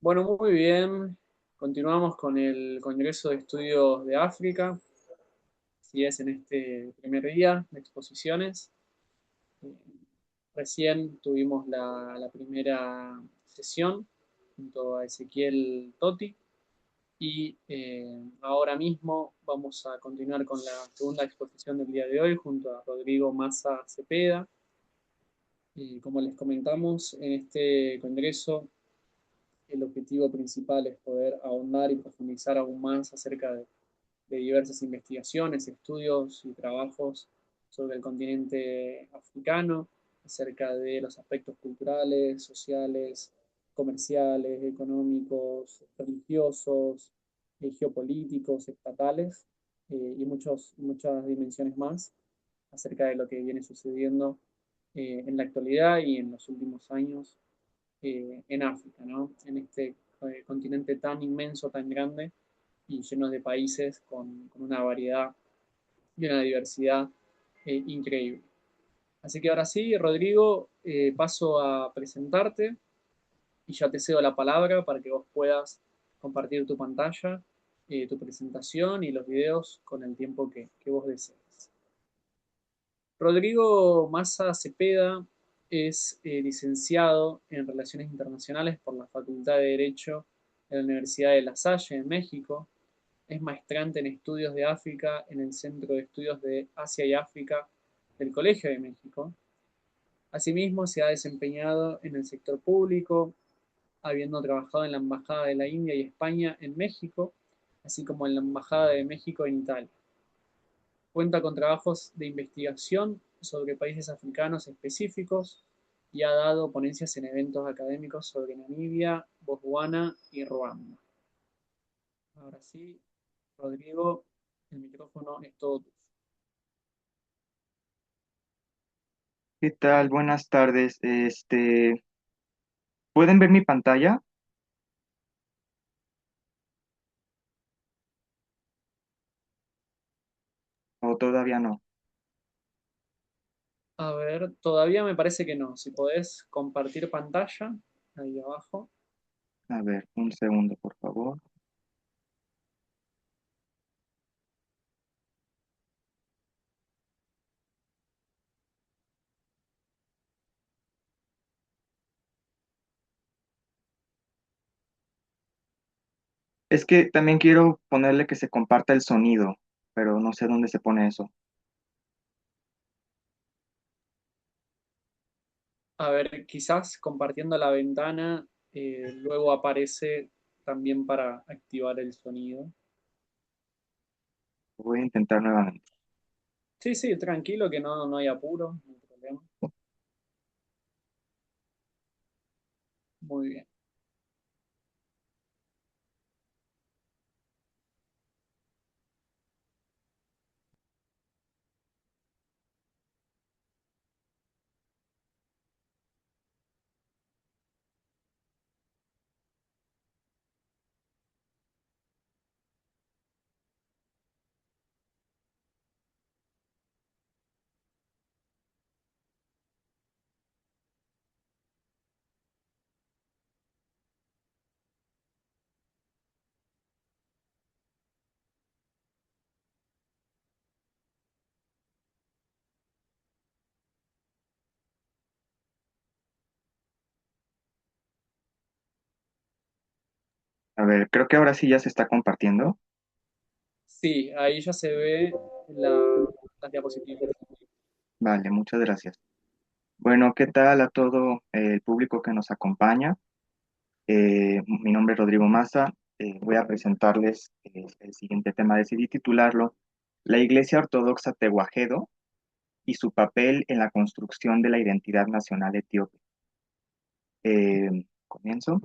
Bueno, muy bien. Continuamos con el Congreso de Estudios de África. Si es en este primer día de exposiciones. Eh, Recién tuvimos la primera sesión junto a Ezequiel Totti y ahora mismo vamos a continuar con la segunda exposición del día de hoy junto a Rodrigo Massa Cepeda. Como les comentamos, en este congreso el objetivo principal es poder ahondar y profundizar aún más acerca de diversas investigaciones, estudios y trabajos sobre el continente africano, acerca de los aspectos culturales, sociales, comerciales, económicos, religiosos, geopolíticos, estatales y muchas dimensiones más acerca de lo que viene sucediendo en la actualidad y en los últimos años en África, ¿no? En este continente tan inmenso, tan grande y lleno de países con una variedad y una diversidad increíble. Así que ahora sí, Rodrigo, paso a presentarte y ya te cedo la palabra para que vos puedas compartir tu pantalla, tu presentación y los videos con el tiempo que vos desees. Rodrigo Massa Cepeda es licenciado en Relaciones Internacionales por la Facultad de Derecho de la Universidad de La Salle, en México. Es maestrante en Estudios de África en el Centro de Estudios de Asia y África del Colegio de México. Asimismo, se ha desempeñado en el sector público, habiendo trabajado en la Embajada de la India y España en México, así como en la Embajada de México en Italia. Cuenta con trabajos de investigación sobre países africanos específicos y ha dado ponencias en eventos académicos sobre Namibia, Botswana y Ruanda. Ahora sí, Rodrigo, el micrófono es todo tuyo. ¿Qué tal? Buenas tardes. ¿Pueden ver mi pantalla o todavía no? A ver, todavía me parece que no. Si podés compartir pantalla, ahí abajo. A ver, un segundo, por favor. Es que también quiero ponerle que se comparta el sonido, pero no sé dónde se pone eso. A ver, quizás compartiendo la ventana, luego aparece también para activar el sonido. Voy a intentar nuevamente. Sí, sí, tranquilo, que no hay apuro, no hay problema. Muy bien. A ver, creo que ahora sí ya se está compartiendo. Sí, ahí ya se ve las diapositivas. Vale, muchas gracias. Bueno, ¿qué tal a todo el público que nos acompaña? Mi nombre es Rodrigo Maza. Voy a presentarles el siguiente tema. Decidí titularlo La Iglesia Ortodoxa Tehuajedo y su papel en la construcción de la identidad nacional etíope. Comienzo.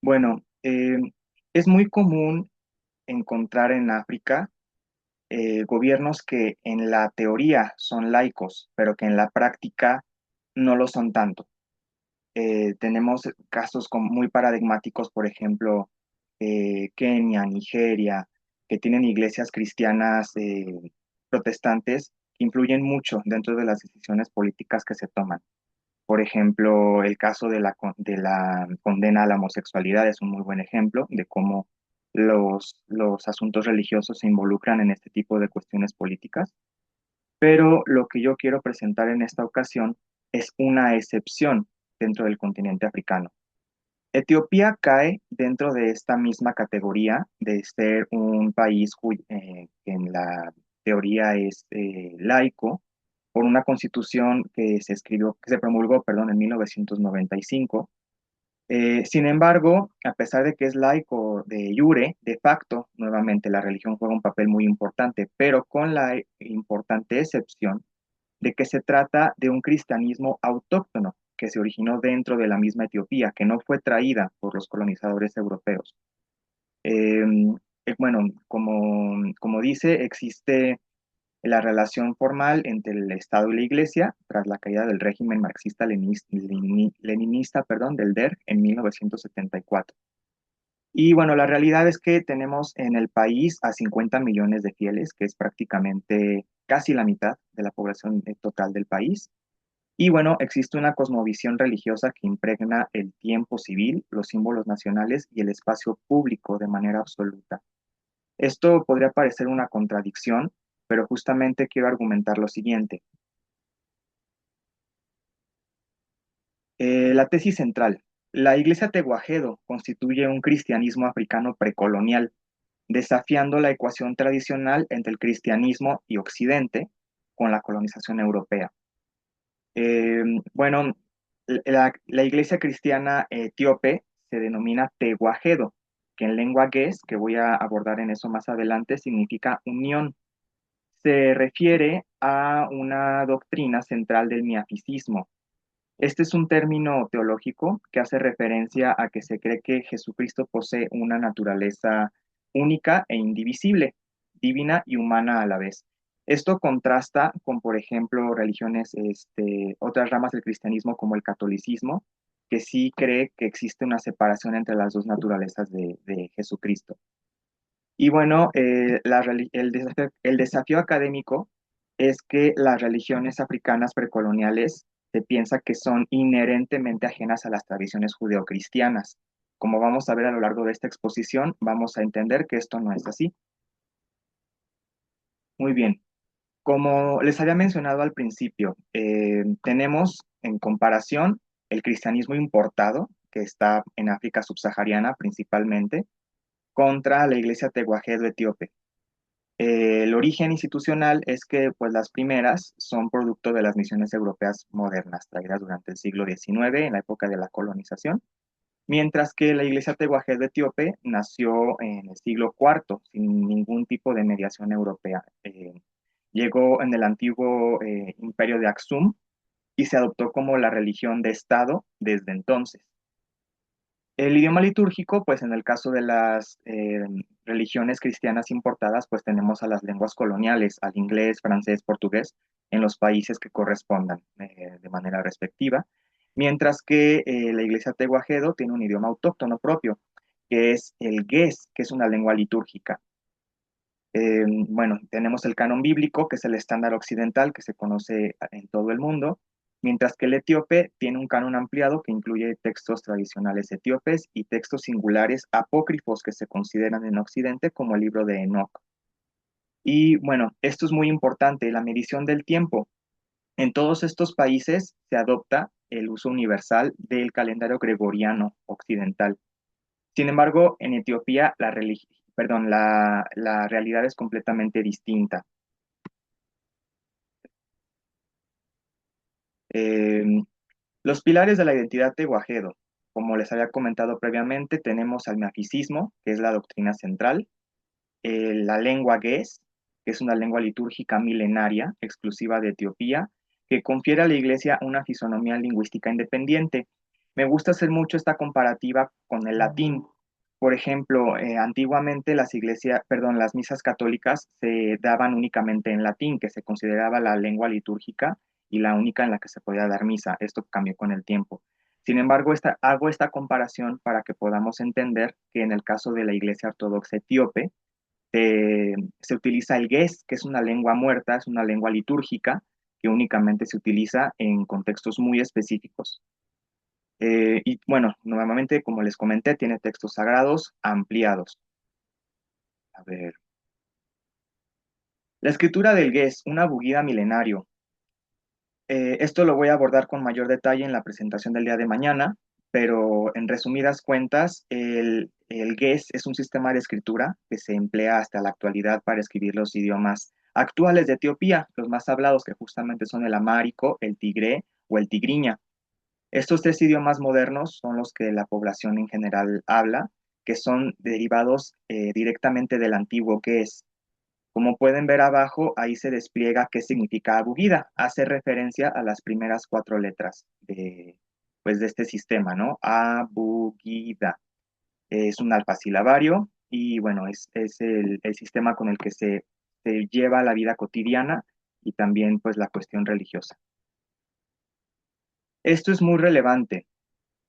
Bueno, es muy común encontrar en África gobiernos que en la teoría son laicos, pero que en la práctica no lo son tanto. Tenemos casos muy paradigmáticos, por ejemplo, Kenia, Nigeria, que tienen iglesias cristianas protestantes que influyen mucho dentro de las decisiones políticas que se toman. Por ejemplo, el caso de la condena a la homosexualidad es un muy buen ejemplo de cómo los asuntos religiosos se involucran en este tipo de cuestiones políticas. Pero lo que yo quiero presentar en esta ocasión es una excepción dentro del continente africano. Etiopía cae dentro de esta misma categoría de ser un país que en la teoría es laico por una constitución que se escribió, que se promulgó, perdón, en 1995. Sin embargo, a pesar de que es laico de jure, de facto, nuevamente la religión juega un papel muy importante, pero con la importante excepción de que se trata de un cristianismo autóctono que se originó dentro de la misma Etiopía, que no fue traída por los colonizadores europeos. Eh, bueno, como dice, existe la relación formal entre el Estado y la Iglesia tras la caída del régimen marxista-leninista, perdón, del DER en 1974. Y bueno, la realidad es que tenemos en el país a 50 millones de fieles, que es prácticamente casi la mitad de la población total del país. Y bueno, existe una cosmovisión religiosa que impregna el tiempo civil, los símbolos nacionales y el espacio público de manera absoluta. Esto podría parecer una contradicción, pero justamente quiero argumentar lo siguiente. La tesis central. La Iglesia Tehuajedo constituye un cristianismo africano precolonial, desafiando la ecuación tradicional entre el cristianismo y Occidente con la colonización europea. Eh, bueno, la iglesia cristiana etíope se denomina Tehuajedo, que en lengua gués, que voy a abordar en eso más adelante, significa unión. Se refiere a una doctrina central del miaficismo. Este es un término teológico que hace referencia a que se cree que Jesucristo posee una naturaleza única e indivisible, divina y humana a la vez. Esto contrasta con, por ejemplo, religiones, otras ramas del cristianismo como el catolicismo, que sí cree que existe una separación entre las dos naturalezas de Jesucristo. Y bueno, el desafío académico es que las religiones africanas precoloniales se piensa que son inherentemente ajenas a las tradiciones judeocristianas. Como vamos a ver a lo largo de esta exposición, vamos a entender que esto no es así. Muy bien, como les había mencionado al principio, tenemos en comparación el cristianismo importado, que está en África subsahariana principalmente, contra la iglesia tehuajedo etíope. El origen institucional es que pues, las primeras son producto de las misiones europeas modernas, traídas durante el siglo XIX, en la época de la colonización, mientras que la iglesia tehuajed etíope nació en el siglo IV, sin ningún tipo de mediación europea. Llegó en el antiguo imperio de Aksum y se adoptó como la religión de Estado desde entonces. El idioma litúrgico, pues en el caso de las religiones cristianas importadas, pues tenemos a las lenguas coloniales, al inglés, francés, portugués, en los países que correspondan de manera respectiva, mientras que la iglesia tehuajedo tiene un idioma autóctono propio, que es el gués, que es una lengua litúrgica. Bueno, tenemos el canon bíblico, que es el estándar occidental que se conoce en todo el mundo, mientras que el etíope tiene un canon ampliado que incluye textos tradicionales etíopes y textos singulares apócrifos que se consideran en Occidente como el libro de Enoch. Y bueno, esto es muy importante, la medición del tiempo. En todos estos países se adopta el uso universal del calendario gregoriano occidental. Sin embargo, en Etiopía la realidad es completamente distinta. Eh, los pilares de la identidad de Guajedo, como les había comentado previamente, tenemos al miaficismo, que es la doctrina central, la lengua gués, que es una lengua litúrgica milenaria, exclusiva de Etiopía, que confiere a la iglesia una fisonomía lingüística independiente. Me gusta hacer mucho esta comparativa con el latín. Por ejemplo, antiguamente las misas católicas se daban únicamente en latín, que se consideraba la lengua litúrgica y la única en la que se podía dar misa. Esto cambió con el tiempo. Sin embargo, hago esta comparación para que podamos entender que en el caso de la Iglesia Ortodoxa etíope, se utiliza el gués, que es una lengua muerta, es una lengua litúrgica, que únicamente se utiliza en contextos muy específicos. Y bueno, normalmente, como les comenté, tiene textos sagrados ampliados. A ver. La escritura del Ges, una bugida milenario. Esto lo voy a abordar con mayor detalle en la presentación del día de mañana, pero en resumidas cuentas, el Ges es un sistema de escritura que se emplea hasta la actualidad para escribir los idiomas actuales de Etiopía, los más hablados que justamente son el amárico, el tigré o el tigriña. Estos tres idiomas modernos son los que la población en general habla, que son derivados directamente del antiguo Ges. Como pueden ver abajo, ahí se despliega qué significa abugida. Hace referencia a las primeras cuatro letras pues, de este sistema, ¿no? Abugida. Es un alfasilabario y bueno, es el sistema con el que se lleva la vida cotidiana y también pues la cuestión religiosa. Esto es muy relevante.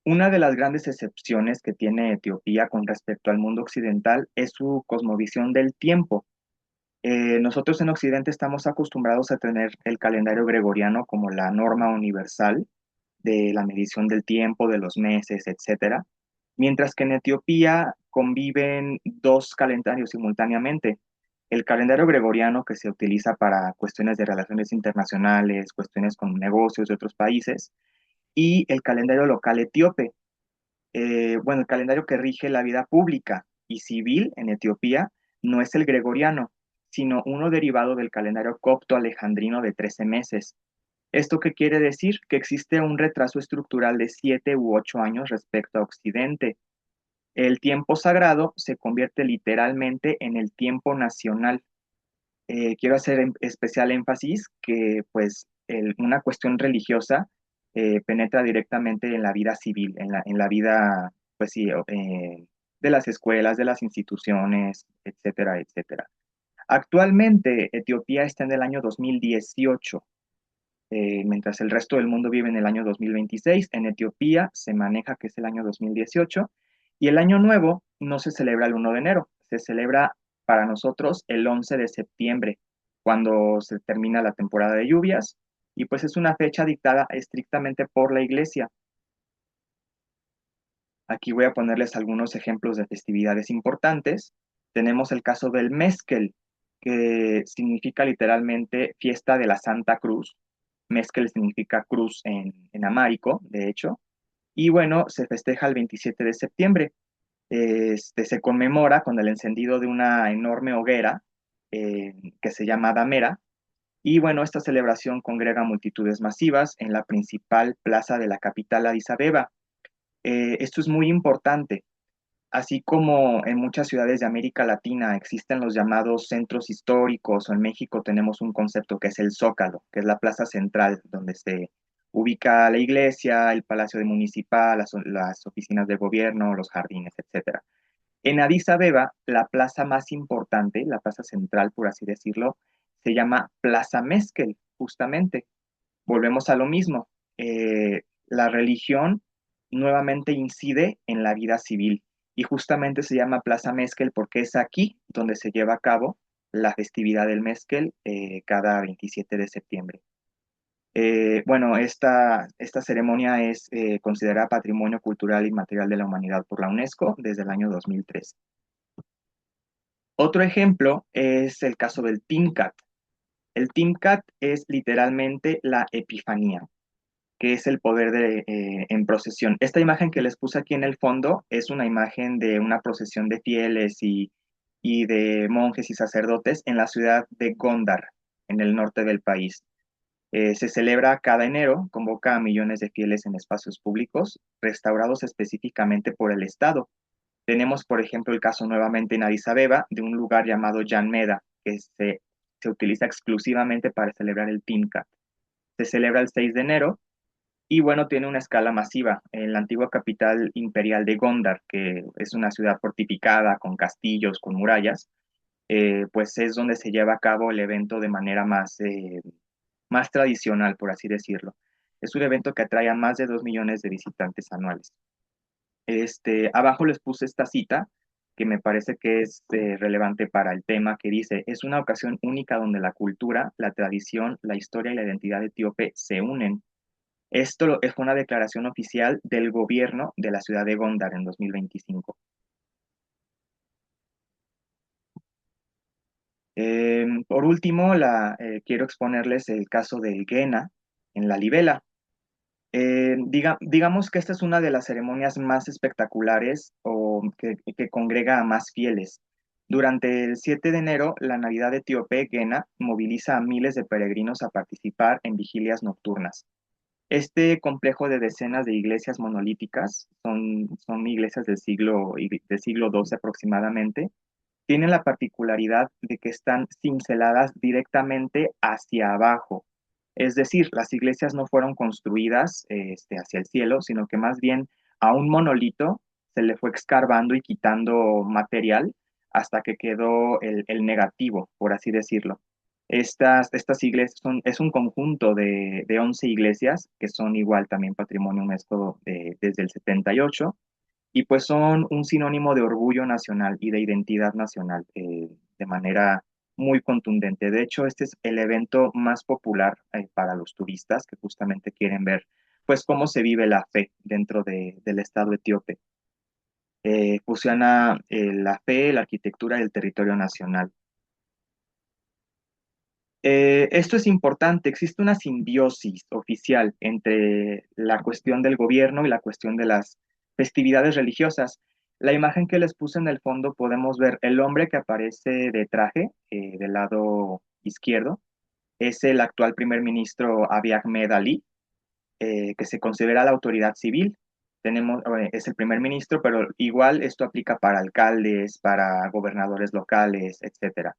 Una de las grandes excepciones que tiene Etiopía con respecto al mundo occidental es su cosmovisión del tiempo. Nosotros en Occidente estamos acostumbrados a tener el calendario gregoriano como la norma universal de la medición del tiempo, de los meses, etcétera, mientras que en Etiopía conviven dos calendarios simultáneamente. El calendario gregoriano que se utiliza para cuestiones de relaciones internacionales, cuestiones con negocios de otros países, y el calendario local etíope. Bueno, el calendario que rige la vida pública y civil en Etiopía no es el gregoriano, sino uno derivado del calendario copto alejandrino de 13 meses. ¿Esto qué quiere decir? Que existe un retraso estructural de 7 u 8 años respecto a Occidente. El tiempo sagrado se convierte literalmente en el tiempo nacional. Quiero hacer especial énfasis que pues una cuestión religiosa penetra directamente en la vida civil, en la vida pues sí, de las escuelas, de las instituciones, etcétera, etcétera. Actualmente Etiopía está en el año 2018, mientras el resto del mundo vive en el año 2026. En Etiopía se maneja que es el año 2018 y el año nuevo no se celebra el 1 de enero, se celebra para nosotros el 11 de septiembre, cuando se termina la temporada de lluvias y pues es una fecha dictada estrictamente por la iglesia. Aquí voy a ponerles algunos ejemplos de festividades importantes. Tenemos el caso del Mezquel, que significa literalmente fiesta de la Santa Cruz. Mezquel significa cruz en amárico, de hecho. Y bueno, se festeja el 27 de septiembre. Se conmemora con el encendido de una enorme hoguera que se llama Damera. Y bueno, esta celebración congrega multitudes masivas en la principal plaza de la capital, Addis Abeba. Esto es muy importante. Así como en muchas ciudades de América Latina existen los llamados centros históricos, o en México tenemos un concepto que es el Zócalo, que es la plaza central donde se ubica la iglesia, el palacio de municipal, las oficinas de gobierno, los jardines, etcétera. En Addis Abeba, la plaza más importante, la plaza central, por así decirlo, se llama Plaza Mezquel, justamente. Volvemos a lo mismo. La religión nuevamente incide en la vida civil y justamente se llama Plaza Mezquel porque es aquí donde se lleva a cabo la festividad del Mezquel cada 27 de septiembre. Bueno, esta ceremonia es considerada Patrimonio Cultural Inmaterial de la Humanidad por la UNESCO desde el año 2003. Otro ejemplo es el caso del Timcat. El Timcat es literalmente la Epifanía, que es el poder en procesión. Esta imagen que les puse aquí en el fondo es una imagen de una procesión de fieles y de monjes y sacerdotes en la ciudad de Gondar, en el norte del país. Se celebra cada enero, convoca a millones de fieles en espacios públicos, restaurados específicamente por el Estado. Tenemos, por ejemplo, el caso nuevamente en Addis Abeba de un lugar llamado Jan Meda, que se utiliza exclusivamente para celebrar el Timkat. Se celebra el 6 de enero y bueno, tiene una escala masiva. En la antigua capital imperial de Gondar, que es una ciudad fortificada con castillos, con murallas, pues es donde se lleva a cabo el evento de manera más tradicional, por así decirlo. Es un evento que atrae a más de 2 millones de visitantes anuales. Abajo les puse esta cita que me parece que es relevante para el tema, que dice, es una ocasión única donde la cultura, la tradición, la historia y la identidad etíope se unen. Fue una declaración oficial del gobierno de la ciudad de Gondar en 2025. Por último, quiero exponerles el caso del Gena en la Libela. Digamos que esta es una de las ceremonias más espectaculares o que congrega a más fieles. Durante el 7 de enero, la Navidad etíope Gena moviliza a miles de peregrinos a participar en vigilias nocturnas. Este complejo de decenas de iglesias monolíticas, son iglesias del siglo XII aproximadamente, tienen la particularidad de que están cinceladas directamente hacia abajo. Es decir, las iglesias no fueron construidas hacia el cielo, sino que más bien a un monolito se le fue escarbando y quitando material hasta que quedó el negativo, por así decirlo. Estas iglesias es un conjunto de 11 iglesias que son igual también patrimonio UNESCO desde el 78 y pues son un sinónimo de orgullo nacional y de identidad nacional de manera muy contundente. De hecho, este es el evento más popular para los turistas que justamente quieren ver pues cómo se vive la fe dentro del Estado etíope. Fusiona la fe, la arquitectura y el territorio nacional. Esto es importante, existe una simbiosis oficial entre la cuestión del gobierno y la cuestión de las festividades religiosas. La imagen que les puse en el fondo podemos ver el hombre que aparece de traje del lado izquierdo, es el actual primer ministro Abiy Ahmed Ali, que se considera la autoridad civil. Es el primer ministro, pero igual esto aplica para alcaldes, para gobernadores locales, etcétera.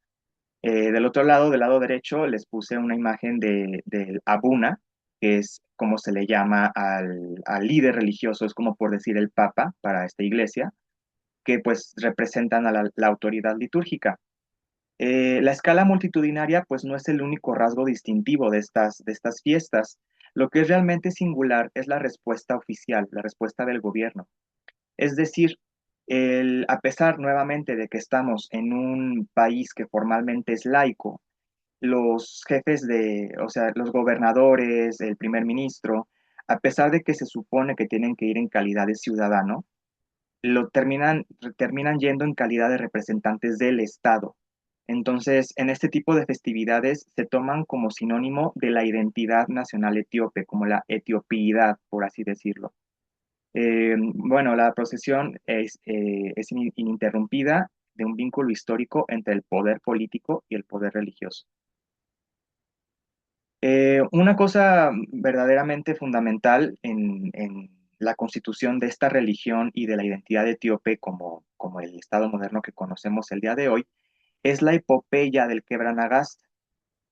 Del otro lado, del lado derecho, les puse una imagen del Abuna, que es como se le llama al líder religioso, es como por decir el Papa para esta iglesia, que pues representan a la autoridad litúrgica. La escala multitudinaria pues no es el único rasgo distintivo de estas fiestas. Lo que es realmente singular es la respuesta oficial, la respuesta del gobierno. Es decir, a pesar nuevamente de que estamos en un país que formalmente es laico, los jefes o sea, los gobernadores, el primer ministro, a pesar de que se supone que tienen que ir en calidad de ciudadano, terminan yendo en calidad de representantes del Estado. Entonces, en este tipo de festividades se toman como sinónimo de la identidad nacional etíope, como la etiopiidad, por así decirlo. Bueno, la procesión es ininterrumpida de un vínculo histórico entre el poder político y el poder religioso. Una cosa verdaderamente fundamental en la constitución de esta religión y de la identidad etíope como el Estado moderno que conocemos el día de hoy es la epopeya del Quebranagast.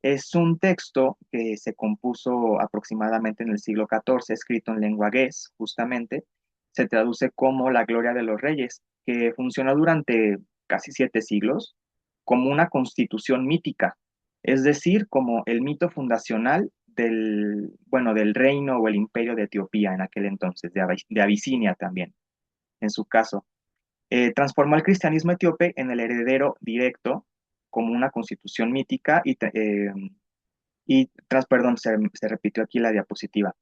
Es un texto que se compuso aproximadamente en el siglo XIV, escrito en lengua gués, justamente. Se traduce como la gloria de los reyes, que funcionó durante casi 7 siglos como una constitución mítica, es decir, como el mito fundacional del reino o el imperio de Etiopía en aquel entonces, de Abisinia también, en su caso. Transformó el cristianismo etíope en el heredero directo como una constitución mítica perdón, se repitió aquí la diapositiva.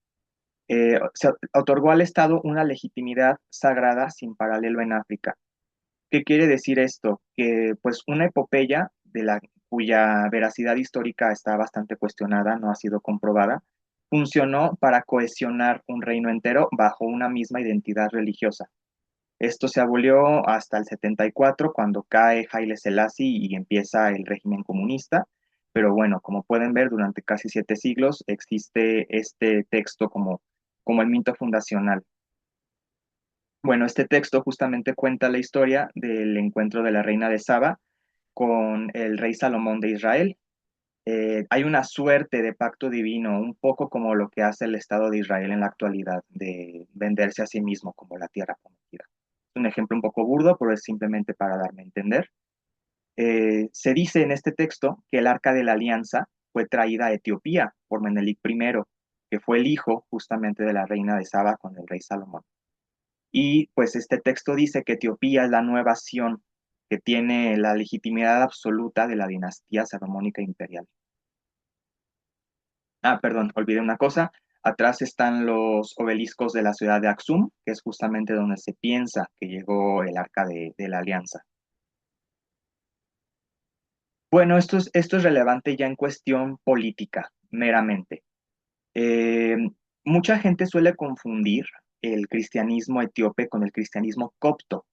Se otorgó al Estado una legitimidad sagrada sin paralelo en África. ¿Qué quiere decir esto? Que pues una epopeya cuya veracidad histórica está bastante cuestionada, no ha sido comprobada, funcionó para cohesionar un reino entero bajo una misma identidad religiosa. Esto se abolió hasta el 74, cuando cae Haile Selassie y empieza el régimen comunista. Pero bueno, como pueden ver, durante casi 7 siglos existe este texto como el mito fundacional. Bueno, este texto justamente cuenta la historia del encuentro de la reina de Saba con el rey Salomón de Israel. Hay una suerte de pacto divino, un poco como lo que hace el Estado de Israel en la actualidad, de venderse a sí mismo como la tierra prometida. Es un ejemplo un poco burdo, pero es simplemente para darme a entender. Se dice en este texto que el Arca de la Alianza fue traída a Etiopía por Menelik I, que fue el hijo justamente de la reina de Saba con el rey Salomón. Y pues este texto dice que Etiopía es la nueva Sión, que tiene la legitimidad absoluta de la dinastía salomónica imperial. Ah, perdón, olvidé una cosa. Atrás están los obeliscos de la ciudad de Aksum, que es justamente donde se piensa que llegó el Arca de la Alianza. Bueno, esto es relevante ya en cuestión política, meramente. Eh, Mucha gente suele confundir el cristianismo etíope con el cristianismo copto.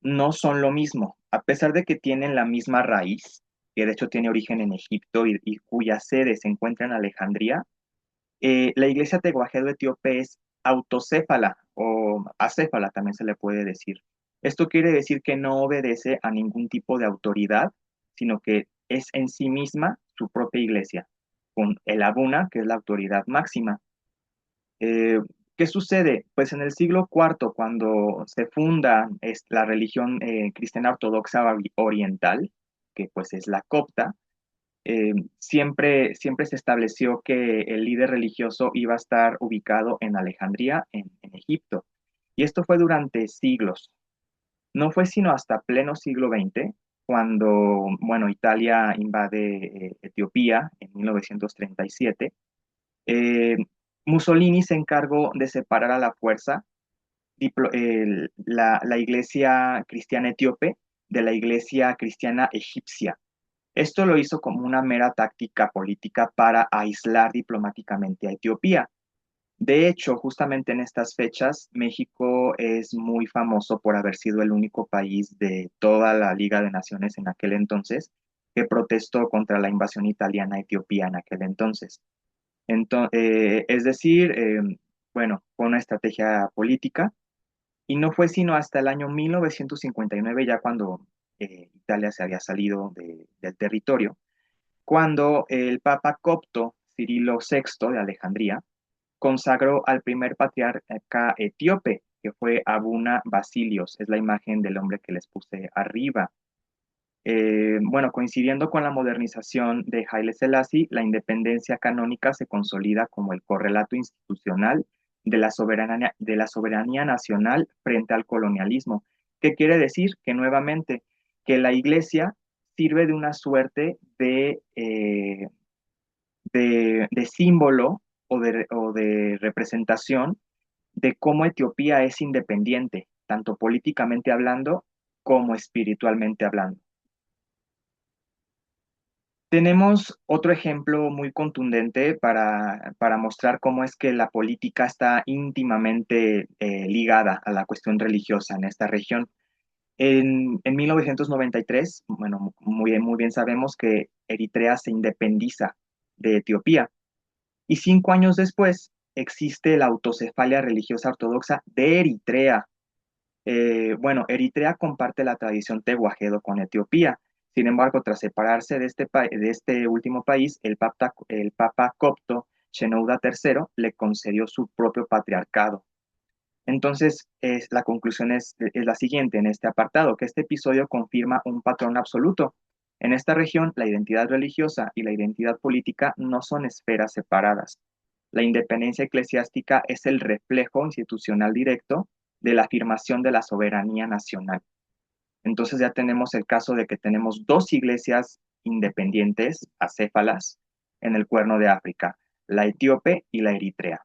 No son lo mismo, a pesar de que tienen la misma raíz, que de hecho tiene origen en Egipto y cuya sede se encuentra en Alejandría. La iglesia teguajedo etíope es autocéfala o acéfala también se le puede decir. Esto quiere decir que no obedece a ningún tipo de autoridad, sino que es en sí misma su propia iglesia, con el abuna, que es la autoridad máxima. Eh, ¿Qué sucede? Pues en el siglo IV, cuando se funda la religión cristiana ortodoxa oriental, que pues es la copta, siempre se estableció que el líder religioso iba a estar ubicado en Alejandría, en Egipto. Y esto fue durante siglos. No fue sino hasta pleno siglo XX, cuando, bueno, Italia invade Etiopía en 1937. eh, Mussolini se encargó de separar a la fuerza la iglesia cristiana etíope de la iglesia cristiana egipcia. Esto lo hizo como una mera táctica política para aislar diplomáticamente a Etiopía. De hecho, justamente en estas fechas, México es muy famoso por haber sido el único país de toda la Liga de Naciones en aquel entonces que protestó contra la invasión italiana a Etiopía en aquel entonces. Es decir, bueno, fue una estrategia política y no fue sino hasta el año 1959, ya cuando Italia se había salido del territorio, cuando el Papa copto Cirilo VI de Alejandría consagró al primer patriarca etíope, que fue Abuna Basilios, es la imagen del hombre que les puse arriba. Bueno, coincidiendo con la modernización de Haile Selassie, la independencia canónica se consolida como el correlato institucional de la soberanía nacional frente al colonialismo. ¿Qué quiere decir? Que nuevamente, que la iglesia sirve de una suerte de símbolo o de representación de cómo Etiopía es independiente, tanto políticamente hablando como espiritualmente hablando. Tenemos otro ejemplo muy contundente para mostrar cómo es que la política está íntimamente ligada a la cuestión religiosa en esta región. En 1993, bueno, muy bien sabemos que Eritrea se independiza de Etiopía y 5 años después existe la autocefalia religiosa ortodoxa de Eritrea. Bueno, Eritrea comparte la tradición tehuajedo con Etiopía. Sin embargo, tras separarse de este último país, el Papa copto Shenouda III le concedió su propio patriarcado. Entonces, la conclusión es la siguiente en este apartado, que este episodio confirma un patrón absoluto. En esta región, la identidad religiosa y la identidad política no son esferas separadas. La independencia eclesiástica es el reflejo institucional directo de la afirmación de la soberanía nacional. Entonces ya tenemos el caso de que tenemos dos iglesias independientes, acéfalas, en el Cuerno de África, la etíope y la eritrea.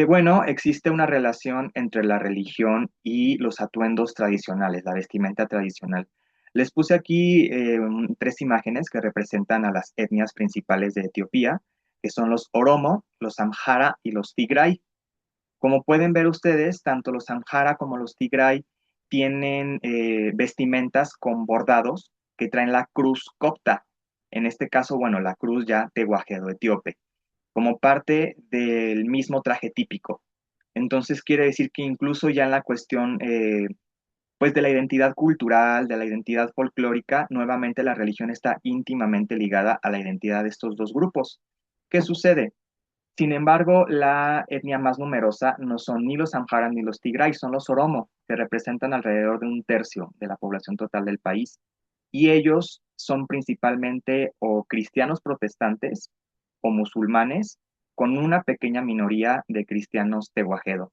Bueno, existe una relación entre la religión y los atuendos tradicionales, la vestimenta tradicional. Les puse aquí 3 imágenes que representan a las etnias principales de Etiopía, que son los Oromo, los Amhara y los Tigray. Como pueden ver ustedes, tanto los Amhara como los Tigray tienen vestimentas con bordados que traen la cruz copta. En este caso, bueno, la cruz ya tehuajedo etíope como parte del mismo traje típico. Entonces quiere decir que incluso ya en la cuestión pues de la identidad cultural, de la identidad folclórica, nuevamente la religión está íntimamente ligada a la identidad de estos dos grupos. ¿Qué sucede? Sin embargo, la etnia más numerosa no son ni los Amhara ni los Tigray, son los Oromo, que representan alrededor de un tercio de la población total del país. Y ellos son principalmente o cristianos protestantes o musulmanes, con una pequeña minoría de cristianos tehuajedo.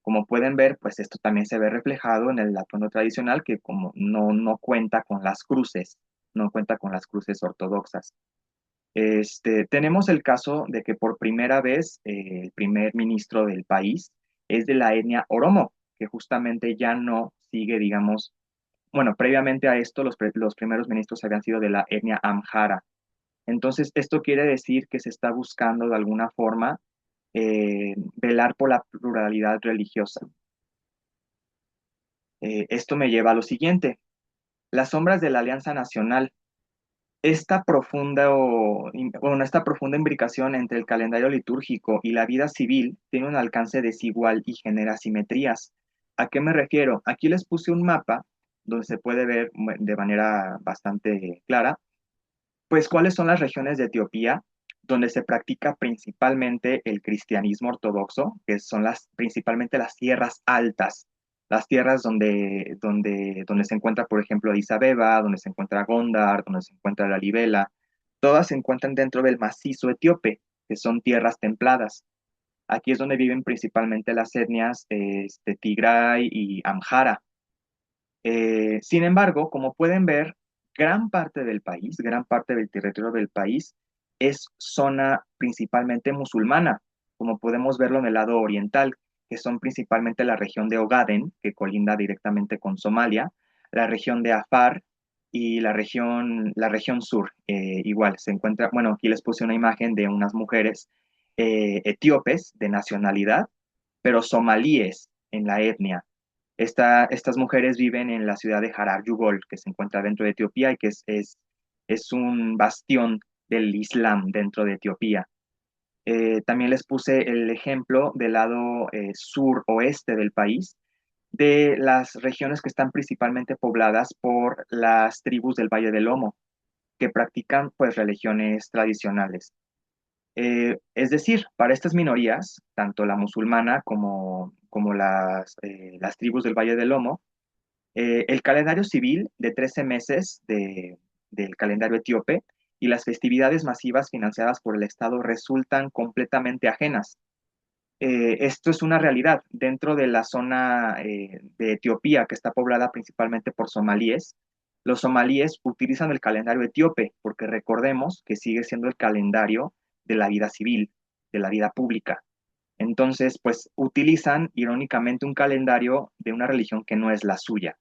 Como pueden ver, pues esto también se ve reflejado en el atuendo tradicional que como no cuenta con las cruces, no cuenta con las cruces ortodoxas. Tenemos el caso de que por primera vez el primer ministro del país es de la etnia Oromo, que justamente ya no sigue, digamos, bueno, previamente a esto los primeros ministros habían sido de la etnia Amhara. Entonces, esto quiere decir que se está buscando de alguna forma velar por la pluralidad religiosa. Esto me lleva a lo siguiente. Las sombras de la Alianza Nacional. Esta profunda imbricación entre el calendario litúrgico y la vida civil tiene un alcance desigual y genera simetrías. ¿A qué me refiero? Aquí les puse un mapa donde se puede ver de manera bastante clara, pues cuáles son las regiones de Etiopía donde se practica principalmente el cristianismo ortodoxo, que son principalmente las tierras altas, las tierras donde se encuentra, por ejemplo, Addis Abeba, donde se encuentra Gondar, donde se encuentra la Libela, todas se encuentran dentro del macizo etíope, que son tierras templadas. Aquí es donde viven principalmente las etnias Tigray y Amhara. Sin embargo, como pueden ver, gran parte del país, gran parte del territorio del país es zona principalmente musulmana, como podemos verlo en el lado oriental, que son principalmente la región de Ogaden, que colinda directamente con Somalia, la región de Afar y la región sur. Igual se encuentra, bueno, aquí les puse una imagen de unas mujeres etíopes de nacionalidad, pero somalíes en la etnia. Estas mujeres viven en la ciudad de Harar Yugol, que se encuentra dentro de Etiopía y que es un bastión del Islam dentro de Etiopía. También les puse el ejemplo del lado sur-oeste del país, de las regiones que están principalmente pobladas por las tribus del Valle del Lomo, que practican pues religiones tradicionales. Es decir, para estas minorías, tanto la musulmana como las tribus del Valle del Lomo, el calendario civil de 13 meses del calendario etíope y las festividades masivas financiadas por el Estado resultan completamente ajenas. Esto es una realidad dentro de la zona de Etiopía, que está poblada principalmente por somalíes. Los somalíes utilizan el calendario etíope porque recordemos que sigue siendo el calendario de la vida civil, de la vida pública. Entonces, pues utilizan irónicamente un calendario de una religión que no es la suya.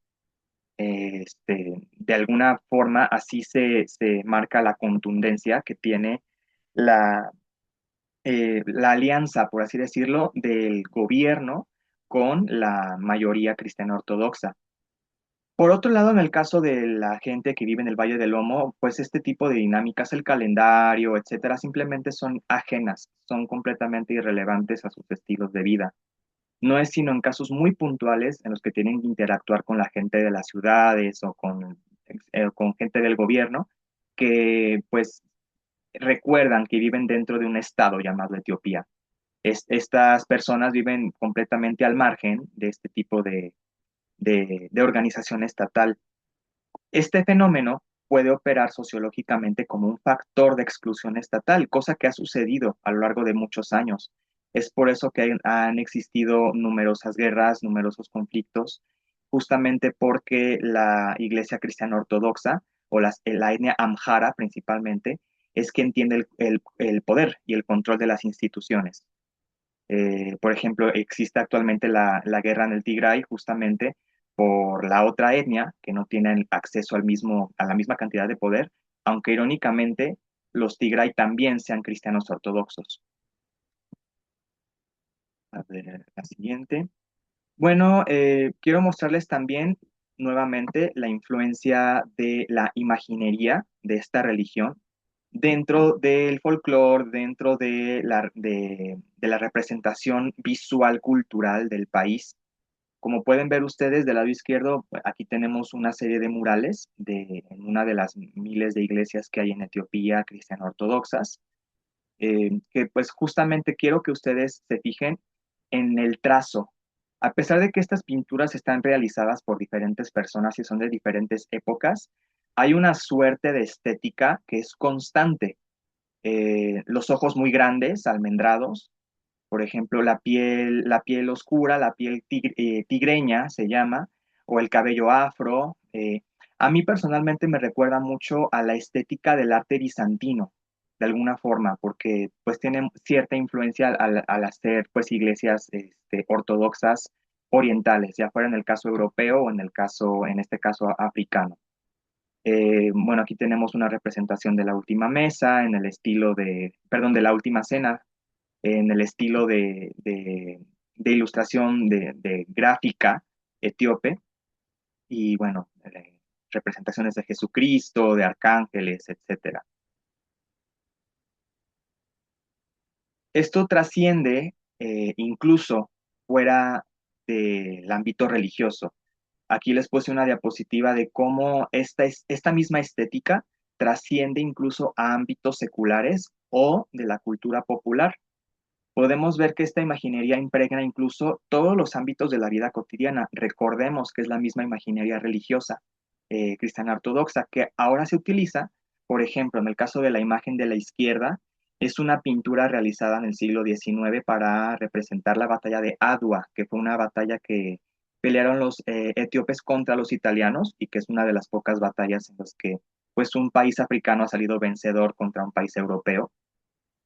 De alguna forma, así se marca la contundencia que tiene la, la alianza, por así decirlo, del gobierno con la mayoría cristiana ortodoxa. Por otro lado, en el caso de la gente que vive en el Valle del Lomo, pues este tipo de dinámicas, el calendario, etcétera, simplemente son ajenas, son completamente irrelevantes a sus estilos de vida. No es sino en casos muy puntuales en los que tienen que interactuar con la gente de las ciudades o con gente del gobierno que pues recuerdan que viven dentro de un estado llamado Etiopía. Estas personas viven completamente al margen de este tipo de organización estatal. Este fenómeno puede operar sociológicamente como un factor de exclusión estatal, cosa que ha sucedido a lo largo de muchos años. Es por eso que han existido numerosas guerras, numerosos conflictos, justamente porque la Iglesia Cristiana Ortodoxa o la etnia Amhara principalmente es quien tiene el poder y el control de las instituciones. Por ejemplo, existe actualmente la guerra en el Tigray justamente por la otra etnia que no tienen acceso a la misma cantidad de poder, aunque irónicamente los Tigray también sean cristianos ortodoxos. A ver, la siguiente. Bueno, quiero mostrarles también nuevamente la influencia de la imaginería de esta religión dentro del folclore, dentro de la representación visual cultural del país. Como pueden ver ustedes del lado izquierdo, aquí tenemos una serie de murales en una de las miles de iglesias que hay en Etiopía, cristiano ortodoxas, que pues justamente quiero que ustedes se fijen en el trazo. A pesar de que estas pinturas están realizadas por diferentes personas y son de diferentes épocas, hay una suerte de estética que es constante. Los ojos muy grandes, almendrados, Por ejemplo, la piel oscura, la piel tigreña se llama, o el cabello afro. A mí personalmente me recuerda mucho a la estética del arte bizantino, de alguna forma, porque pues tiene cierta influencia al hacer pues iglesias ortodoxas orientales, ya fuera en el caso europeo o en este caso africano. Bueno, aquí tenemos una representación de la última mesa en el estilo perdón, de la última cena, en el estilo de ilustración de gráfica etíope, y bueno, representaciones de Jesucristo, de arcángeles, etcétera. Esto trasciende incluso fuera del ámbito religioso. Aquí les puse una diapositiva de cómo esta misma estética trasciende incluso a ámbitos seculares o de la cultura popular. Podemos ver que esta imaginería impregna incluso todos los ámbitos de la vida cotidiana. Recordemos que es la misma imaginería religiosa, cristiana ortodoxa, que ahora se utiliza, por ejemplo, en el caso de la imagen de la izquierda, es una pintura realizada en el siglo XIX para representar la batalla de Adwa, que fue una batalla que pelearon los etíopes contra los italianos y que es una de las pocas batallas en las que pues un país africano ha salido vencedor contra un país europeo,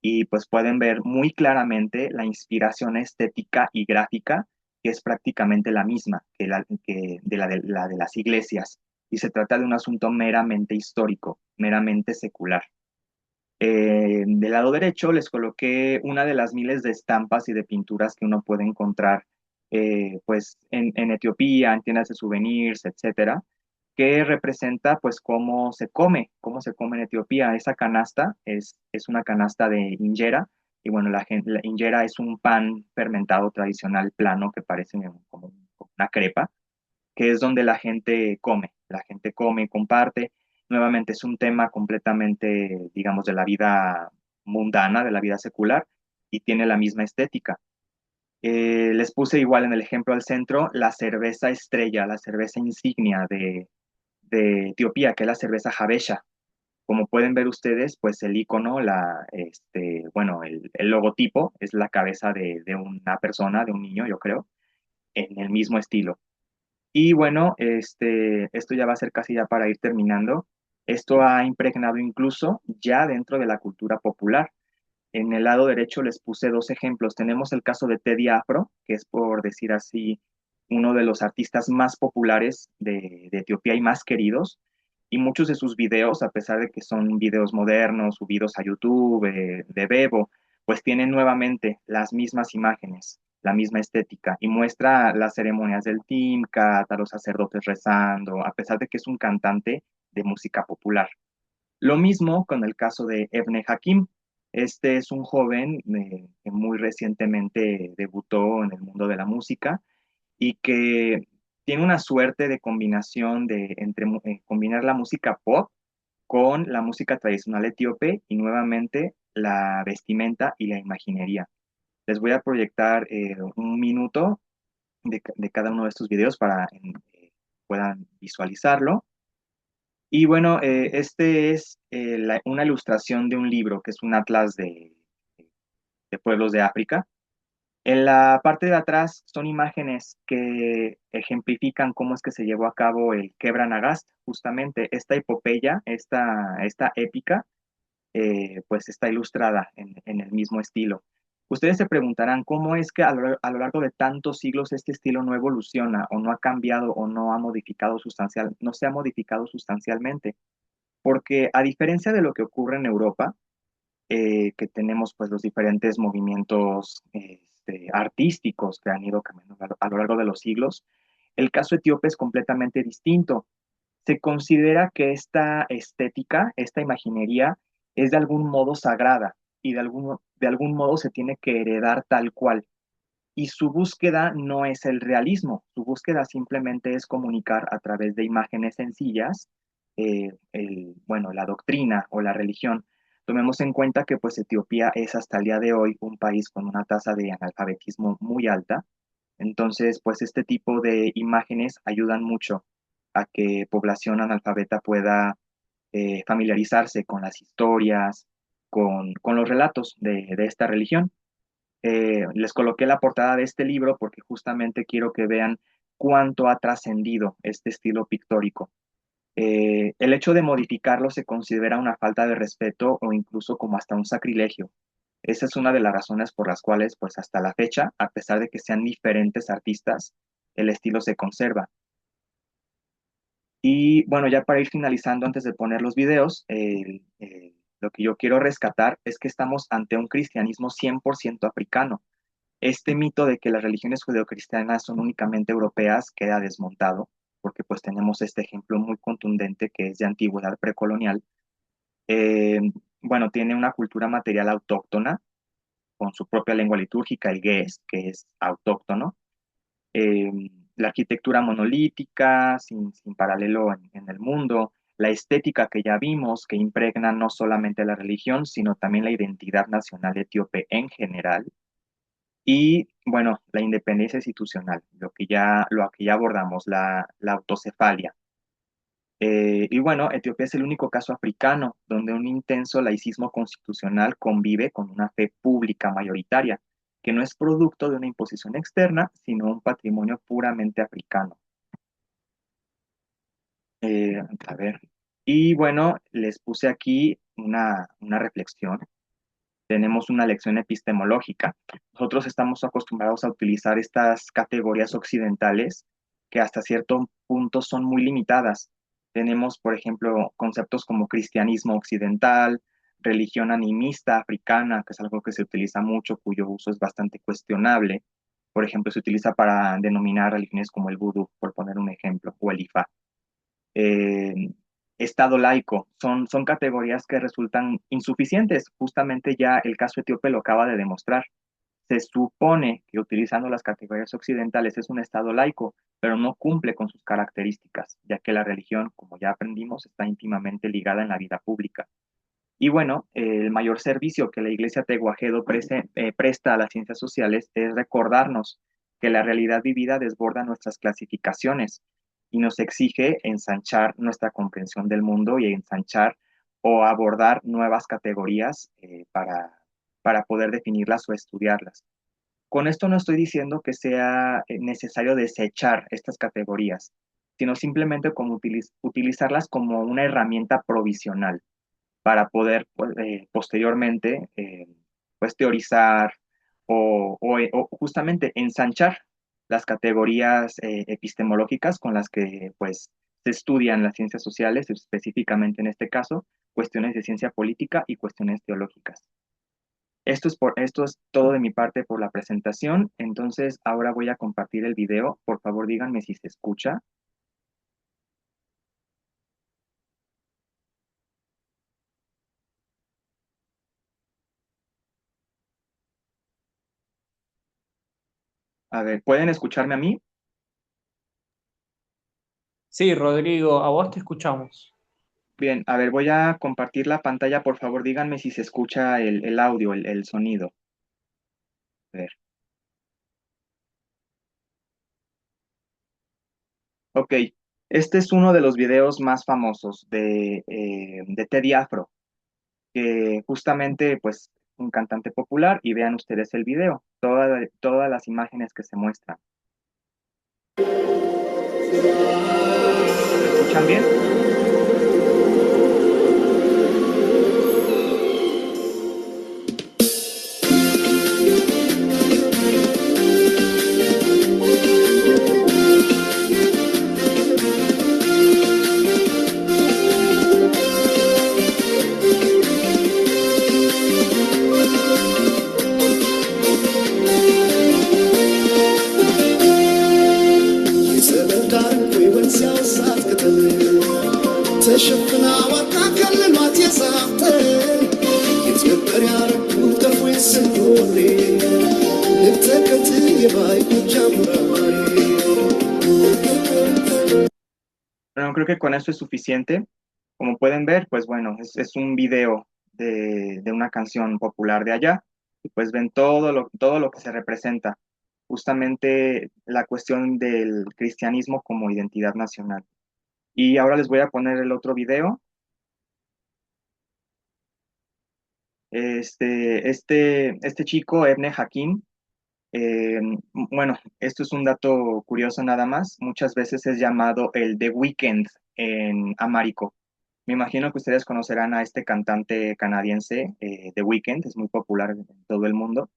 y pues pueden ver muy claramente la inspiración estética y gráfica, que es prácticamente la misma la de las iglesias, y se trata de un asunto meramente histórico, meramente secular. Del lado derecho les coloqué una de las miles de estampas y de pinturas que uno puede encontrar pues en Etiopía, en tiendas de souvenirs, etcétera, que representa pues cómo se come en Etiopía. Esa canasta es una canasta de injera, y bueno, la injera es un pan fermentado tradicional plano que parece como una crepa, que es donde la gente come y comparte. Nuevamente es un tema completamente, digamos, de la vida mundana, de la vida secular, y tiene la misma estética. Les puse igual en el ejemplo al centro la cerveza estrella, la cerveza insignia de Etiopía, que es la cerveza Habesha. Como pueden ver ustedes, pues el icono, bueno, el logotipo es la cabeza de una persona, de un niño, yo creo, en el mismo estilo. Y bueno, esto ya va a ser casi ya para ir terminando. Esto ha impregnado incluso ya dentro de la cultura popular. En el lado derecho les puse dos ejemplos. Tenemos el caso de Teddy Afro, que es, por decir así, uno de los artistas más populares de Etiopía y más queridos. Y muchos de sus videos, a pesar de que son videos modernos, subidos a YouTube, de Bebo, pues tienen nuevamente las mismas imágenes, la misma estética, y muestra las ceremonias del Timkat, a los sacerdotes rezando, a pesar de que es un cantante de música popular. Lo mismo con el caso de Ebne Hakim. Este es un joven que muy recientemente debutó en el mundo de la música y que tiene una suerte de combinación entre combinar la música pop con la música tradicional etíope y nuevamente la vestimenta y la imaginería. Les voy a proyectar un minuto de cada uno de estos videos para puedan visualizarlo. Y bueno, este es una ilustración de un libro que es un atlas de pueblos de África. En la parte de atrás son imágenes que ejemplifican cómo es que se llevó a cabo el Kebra Nagast, justamente esta epopeya, esta épica, pues está ilustrada en el mismo estilo. Ustedes se preguntarán cómo es que a lo largo de tantos siglos este estilo no evoluciona o no ha cambiado o no se ha modificado sustancialmente, porque a diferencia de lo que ocurre en Europa, que tenemos pues los diferentes movimientos artísticos que han ido cambiando a lo largo de los siglos, el caso etíope es completamente distinto. Se considera que esta estética, esta imaginería, es de algún modo sagrada y de algún modo se tiene que heredar tal cual. Y su búsqueda no es el realismo, su búsqueda simplemente es comunicar a través de imágenes sencillas, bueno, la doctrina o la religión. Tomemos en cuenta que pues Etiopía es hasta el día de hoy un país con una tasa de analfabetismo muy alta. Entonces, pues este tipo de imágenes ayudan mucho a que población analfabeta pueda familiarizarse con las historias, con los relatos de esta religión. Les coloqué la portada de este libro porque justamente quiero que vean cuánto ha trascendido este estilo pictórico. El hecho de modificarlo se considera una falta de respeto o incluso como hasta un sacrilegio. Esa es una de las razones por las cuales, pues hasta la fecha, a pesar de que sean diferentes artistas, el estilo se conserva. Y bueno, ya para ir finalizando, antes de poner los videos, lo que yo quiero rescatar es que estamos ante un cristianismo 100% africano. Este mito de que las religiones judeocristianas son únicamente europeas queda desmontado, porque pues tenemos este ejemplo muy contundente que es de antigüedad precolonial. Eh, bueno, tiene una cultura material autóctona, con su propia lengua litúrgica, el ge'ez, que es autóctono. Eh, la arquitectura monolítica, sin paralelo en el mundo, la estética que ya vimos, que impregna no solamente la religión, sino también la identidad nacional etíope en general. Y bueno, la independencia institucional, lo que ya abordamos, la autocefalia. Y bueno, Etiopía es el único caso africano donde un intenso laicismo constitucional convive con una fe pública mayoritaria, que no es producto de una imposición externa, sino un patrimonio puramente africano. A ver, y bueno, les puse aquí una reflexión. Tenemos una lección epistemológica. Nosotros estamos acostumbrados a utilizar estas categorías occidentales que hasta cierto punto son muy limitadas. Tenemos, por ejemplo, conceptos como cristianismo occidental, religión animista africana, que es algo que se utiliza mucho, cuyo uso es bastante cuestionable. Por ejemplo, se utiliza para denominar religiones como el vudú, por poner un ejemplo, o el ifá. eh, Estado laico. Son categorías que resultan insuficientes. Justamente ya el caso etíope lo acaba de demostrar. Se supone que utilizando las categorías occidentales es un Estado laico, pero no cumple con sus características, ya que la religión, como ya aprendimos, está íntimamente ligada en la vida pública. Y bueno, el mayor servicio que la Iglesia Tehuajedo presta a las ciencias sociales es recordarnos que la realidad vivida desborda nuestras clasificaciones y nos exige ensanchar nuestra comprensión del mundo y ensanchar o abordar nuevas categorías para poder definirlas o estudiarlas. Con esto no estoy diciendo que sea necesario desechar estas categorías, sino simplemente como utilizarlas como una herramienta provisional para poder pues, posteriormente pues teorizar o justamente ensanchar las categorías epistemológicas con las que pues se estudian las ciencias sociales, específicamente en este caso, cuestiones de ciencia política y cuestiones teológicas. Esto es todo de mi parte por la presentación, entonces ahora voy a compartir el video. Por favor, díganme si se escucha. A ver, ¿pueden escucharme a mí? Sí, Rodrigo, a vos te escuchamos. Bien, a ver, voy a compartir la pantalla. Por favor, díganme si se escucha el audio, el sonido. A ver, ok. Este es uno de los videos más famosos de Teddy Afro, que justamente, pues, un cantante popular, y vean ustedes el video, todas las imágenes que se muestran. ¿Lo escuchan bien? ተሸፍና ወጣ ከልሏት የሳቅተን ይትነበር ያረኩት ተፎይ ስኖሬ ልብተከት የባይኩ ጀምራሬ Bueno, creo que con eso es suficiente. Como pueden ver, pues bueno, es un video de una canción popular de allá, y pues ven todo lo que se representa, justamente la cuestión del cristianismo como identidad nacional. Y ahora les voy a poner el otro video. Este chico, Ebne Hakim, bueno, esto es un dato curioso nada más. Muchas veces es llamado el The Weeknd en amárico. Me imagino que ustedes conocerán a este cantante canadiense, The Weeknd, es muy popular en todo el mundo.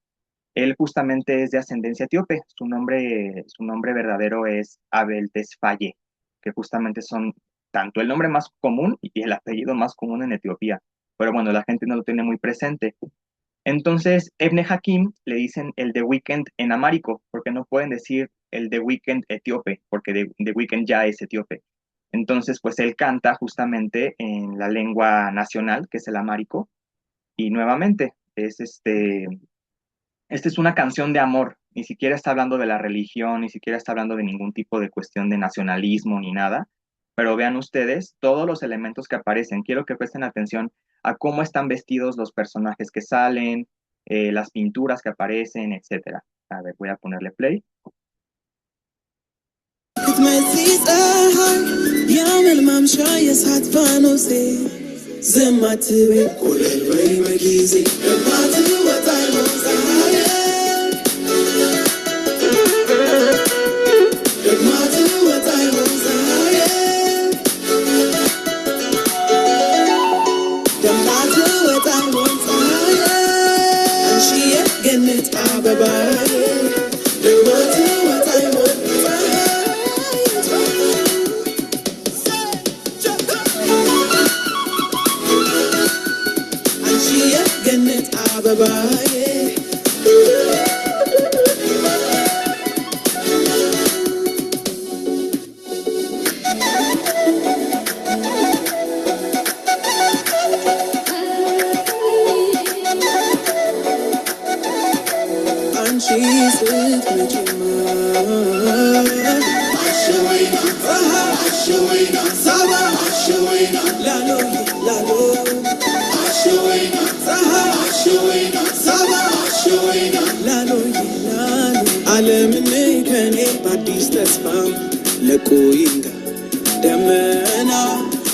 Él justamente es de ascendencia etíope. Su nombre verdadero es Abel Tesfaye, que justamente son tanto el nombre más común y el apellido más común en Etiopía. Pero bueno, la gente no lo tiene muy presente. Entonces, Ebne Hakim le dicen el The Weeknd en amárico, porque no pueden decir el The Weeknd etíope, porque The Weeknd ya es etíope. Entonces, pues él canta justamente en la lengua nacional, que es el amárico, y nuevamente esta es una canción de amor, ni siquiera está hablando de la religión, ni siquiera está hablando de ningún tipo de cuestión de nacionalismo ni nada, pero vean ustedes todos los elementos que aparecen. Quiero que presten atención a cómo están vestidos los personajes que salen, las pinturas que aparecen, etcétera. A ver, voy a ponerle play.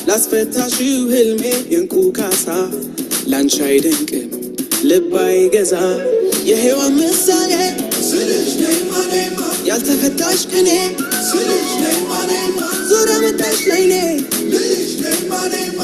ላስፈታሽው ህልሜ የንኩ ካሳ ላንቺ አይደንቅም ልብ አይገዛ የሔዋን ምሳሌ ስልሽ ነይማ ነይማ ያልተፈታሽ ቅኔ ስልሽ ነይማ ነይማ ዞራ መጣሽ ላይኔ ልሽ ነይማ ነይማ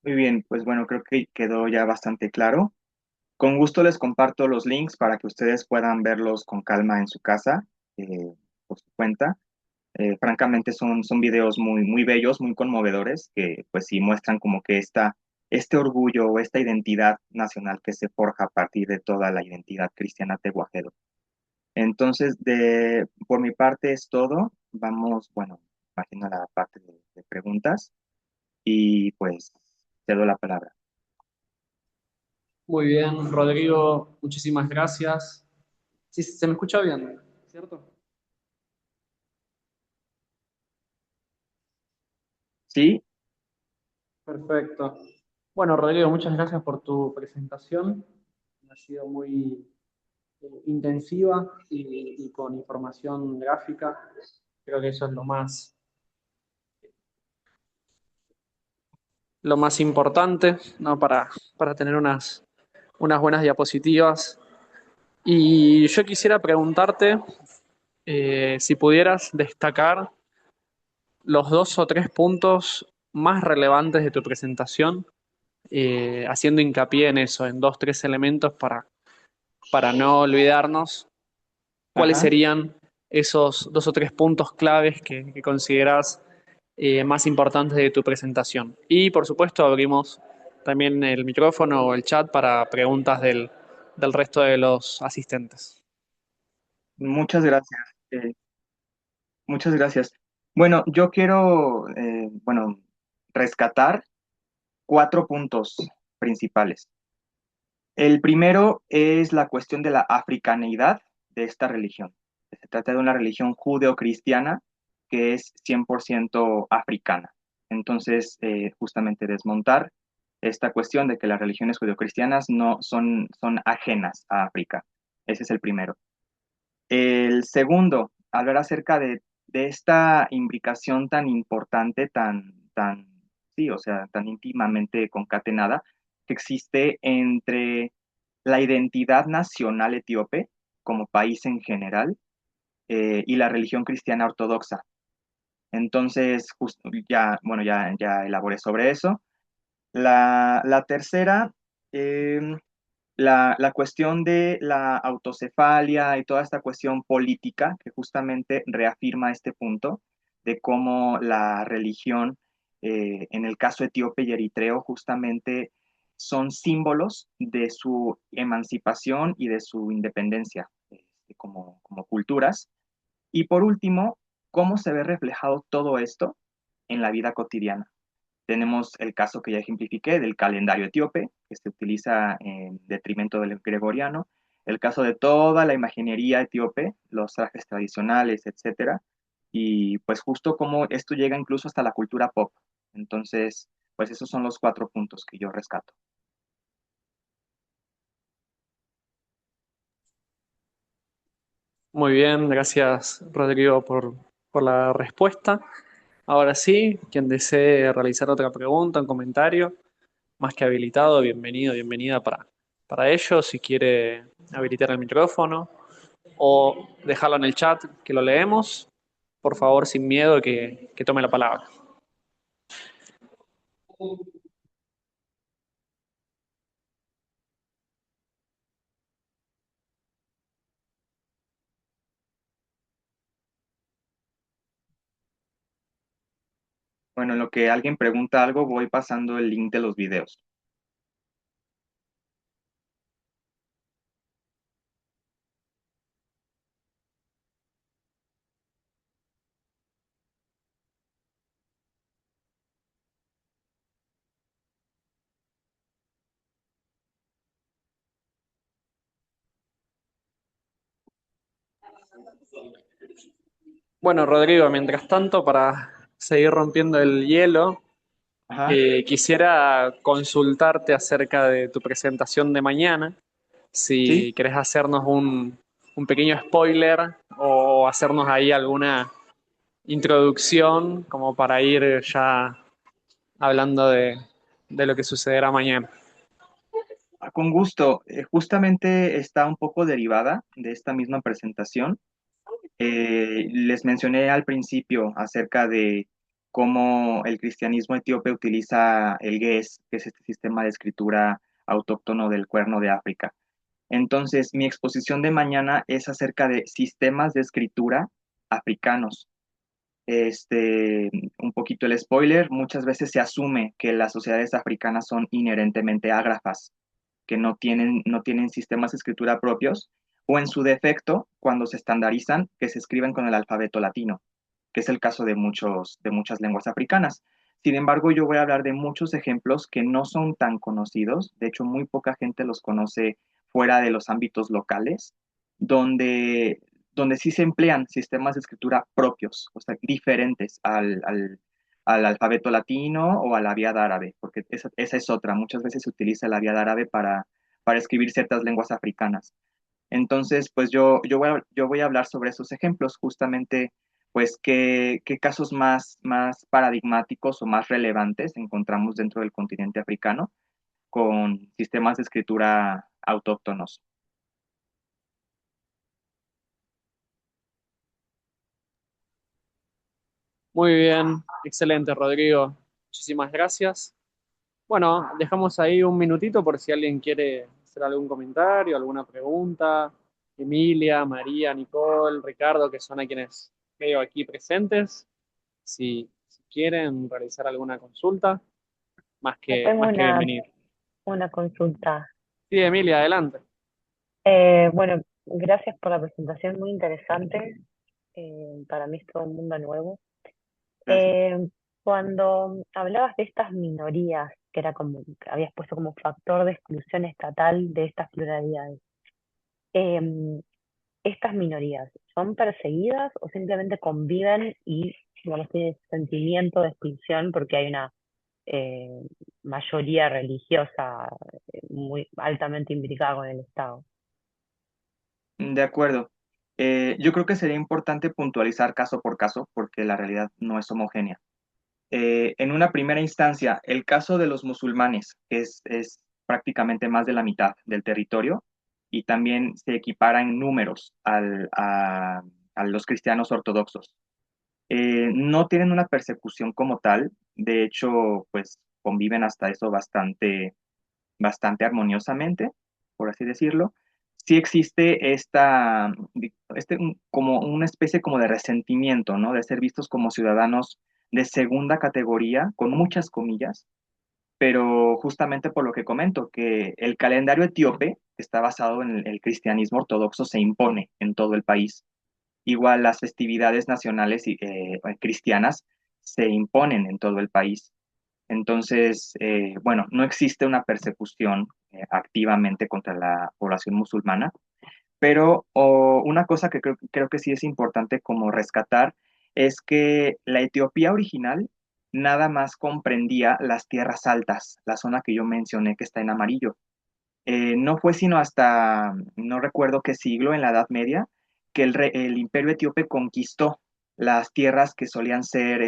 Muy bien, pues bueno, creo que quedó ya bastante claro. Con gusto les comparto los links para que ustedes puedan verlos con calma en su casa, por su cuenta. Francamente son videos muy bellos, muy conmovedores, que pues sí muestran como que este orgullo o esta identidad nacional que se forja a partir de toda la identidad cristiana tehuajero. Entonces, por mi parte es todo. Vamos, bueno, imagino la parte de preguntas y pues cedo la palabra. Muy bien, Rodrigo, muchísimas gracias. Sí, se me escucha bien, ¿cierto? Sí, Perfecto. Bueno, Rodrigo, muchas gracias por tu presentación. Ha sido muy intensiva y con información gráfica. Creo que eso es lo más importante, ¿no? Para tener unas buenas diapositivas. Y yo quisiera preguntarte si pudieras destacar los 2 o 3 puntos más relevantes de tu presentación, haciendo hincapié en eso, en 2 o 3 elementos para no olvidarnos. ¿Cuáles ajá. serían esos 2 o 3 puntos claves que consideras más importantes de tu presentación? Y por supuesto abrimos también el micrófono o el chat para preguntas del resto de los asistentes. Muchas gracias. Muchas gracias. Bueno, yo quiero, bueno, rescatar cuatro puntos principales. El primero es la cuestión de la africaneidad de esta religión. Se trata de una religión judeocristiana que es 100% africana. Entonces, justamente desmontar esta cuestión de que las religiones judeocristianas no son ajenas a África. Ese es el primero. El segundo, hablar acerca de esta imbricación tan importante, sí, o sea, tan íntimamente concatenada que existe entre la identidad nacional etíope como país en general y la religión cristiana ortodoxa. Entonces, bueno, ya elaboré sobre eso. La tercera, eh, la cuestión de la autocefalia y toda esta cuestión política que justamente reafirma este punto de cómo la religión, en el caso etíope y eritreo, justamente son símbolos de su emancipación y de su independencia como culturas. Y por último, cómo se ve reflejado todo esto en la vida cotidiana. Tenemos el caso que ya ejemplifiqué del calendario etíope, que se utiliza en detrimento del gregoriano, el caso de toda la imaginería etíope, los trajes tradicionales, etcétera, y pues justo como esto llega incluso hasta la cultura pop. Entonces, pues esos son los cuatro puntos que yo rescato. Muy bien, gracias Rodrigo por la respuesta. Ahora sí, quien desee realizar otra pregunta, un comentario, más que habilitado, bienvenido, bienvenida para ello. Si quiere habilitar el micrófono o dejarlo en el chat que lo leemos, por favor, sin miedo, que tome la palabra. Bueno, en lo que alguien pregunta algo, voy pasando el link de los videos. Bueno, Rodrigo, mientras tanto, para seguir rompiendo el hielo, Ajá, quisiera consultarte acerca de tu presentación de mañana. sí. Si querés hacernos un pequeño spoiler o hacernos ahí alguna introducción como para ir ya hablando de lo que sucederá mañana. Con gusto. Justamente está un poco derivada de esta misma presentación. Les mencioné al principio acerca de cómo el cristianismo etíope utiliza el GES, que es este sistema de escritura autóctono del Cuerno de África. Entonces, mi exposición de mañana es acerca de sistemas de escritura africanos. Un poquito el spoiler, muchas veces se asume que las sociedades africanas son inherentemente ágrafas, que no tienen sistemas de escritura propios, o en su defecto, cuando se estandarizan, que se escriben con el alfabeto latino, que es el caso de muchas lenguas africanas. Sin embargo, yo voy a hablar de muchos ejemplos que no son tan conocidos, de hecho, muy poca gente los conoce fuera de los ámbitos locales, donde, donde sí se emplean sistemas de escritura propios, o sea, diferentes al alfabeto latino o a la Vía árabe, porque esa es otra. Muchas veces se utiliza la Vía árabe para escribir ciertas lenguas africanas. Entonces, pues yo voy a hablar sobre esos ejemplos, justamente, pues qué casos más paradigmáticos o más relevantes encontramos dentro del continente africano con sistemas de escritura autóctonos. Muy bien, excelente, Rodrigo. Muchísimas gracias. Bueno, dejamos ahí un minutito por si alguien quiere hacer algún comentario, alguna pregunta. Emilia, María, Nicole, Ricardo, que son a quienes veo aquí presentes, si quieren realizar alguna consulta, Yo tengo más que bienvenido. una consulta. Sí, Emilia, adelante. Bueno, gracias por la presentación, muy interesante. Para mí es todo un mundo nuevo. Gracias. Cuando hablabas de estas minorías que era como, que habías puesto como factor de exclusión estatal de estas pluralidades. Em, ¿Estas minorías son perseguidas o simplemente conviven y, digamos, tienen sentimiento de exclusión porque hay una eh, mayoría religiosa muy altamente implicada con el Estado? De acuerdo. Yo creo que sería importante puntualizar caso por caso porque la realidad no es homogénea. En una primera instancia, el caso de los musulmanes, que es prácticamente más de la mitad del territorio y también se equipara en números a los cristianos ortodoxos. No tienen una persecución como tal, de hecho, pues conviven hasta eso bastante armoniosamente, por así decirlo. Sí existe como una especie como de resentimiento, ¿no? De ser vistos como ciudadanos de segunda categoría, con muchas comillas, pero justamente por lo que comento, que el calendario etíope, que está basado en el cristianismo ortodoxo, se impone en todo el país. Igual las festividades nacionales cristianas se imponen en todo el país. Entonces, bueno, no existe una persecución activamente contra la población musulmana, pero una cosa que creo que sí es importante como rescatar es que la Etiopía original nada más comprendía las tierras altas, la zona que yo mencioné que está en amarillo. No fue sino hasta, no recuerdo qué siglo, en la Edad Media, que el imperio etíope conquistó las tierras que solían ser